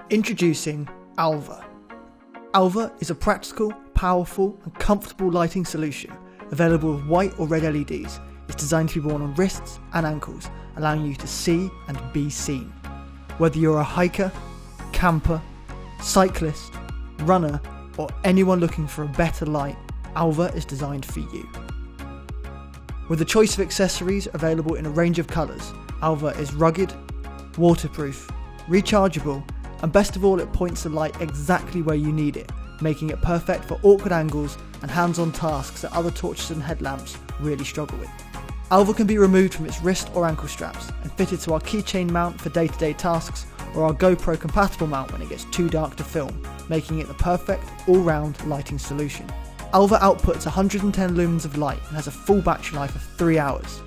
Introducing ALVA. ALVA is a practical, powerful and comfortable lighting solution available with white or red LEDs. It's designed to be worn on wrists and ankles, allowing you to see and be seen. Whether you're a hiker, camper, cyclist, runner or anyone looking for a better light, ALVA is designed for you. With a choice of accessories available in a range of colours, ALVA is rugged, waterproof, rechargeable, and best of all, it points the light exactly where you need it, making it perfect for awkward angles and hands-on tasks that other torches and headlamps really struggle with. ALVA can be removed from its wrist or ankle straps and fitted to our keychain mount for day-to-day tasks or our GoPro-compatible mount when it gets too dark to film, making it the perfect all-round lighting solution. ALVA outputs 110 lumens of light and has a full battery life of 3 hours.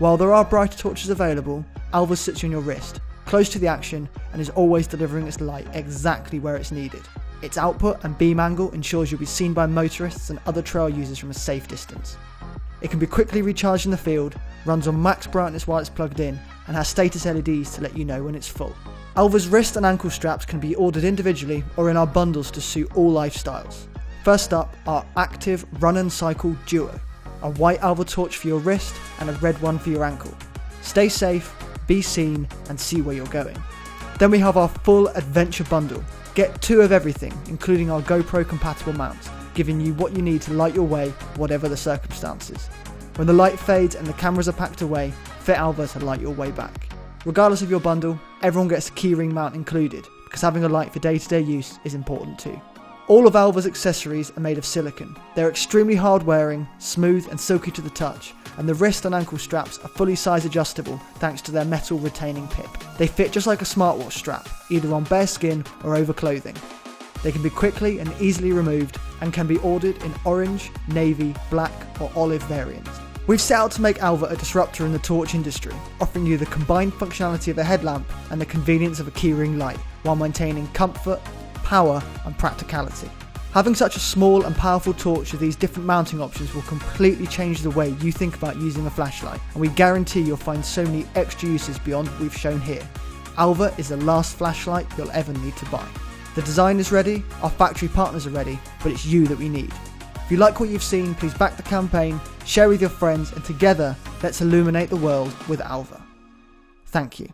While there are brighter torches available, ALVA sits on your wrist, close to the action, and is always delivering its light exactly where it's needed. Its output and beam angle ensures you'll be seen by motorists and other trail users from a safe distance. It can be quickly recharged in the field, runs on max brightness while it's plugged in, and has status LEDs to let you know when it's full. ALVA's wrist and ankle straps can be ordered individually or in our bundles to suit all lifestyles. First up, our active run and cycle duo, a white ALVA torch for your wrist and a red one for your ankle. Stay safe, be seen and see where you're going. Then we have our full adventure bundle. Get 2 of everything, including our GoPro compatible mounts, giving you what you need to light your way whatever the circumstances. When the light fades and the cameras are packed away, fit ALVA to light your way back. Regardless of your bundle, everyone gets a keyring mount included, because having a light for day-to-day use is important too. All of ALVA's accessories are made of silicone. They're extremely hard wearing, smooth and silky to the touch, and the wrist and ankle straps are fully size adjustable thanks to their metal retaining pip. They fit just like a smartwatch strap, either on bare skin or over clothing. They can be quickly and easily removed and can be ordered in orange, navy, black or olive variants. We've set out to make ALVA a disruptor in the torch industry, offering you the combined functionality of a headlamp and the convenience of a keyring light, while maintaining comfort, power and practicality. Having such a small and powerful torch with these different mounting options will completely change the way you think about using a flashlight, and we guarantee you'll find so many extra uses beyond what we've shown here. ALVA is the last flashlight you'll ever need to buy. The design is ready, our factory partners are ready, but it's you that we need. If you like what you've seen, please back the campaign, share with your friends, and together let's illuminate the world with ALVA. Thank you.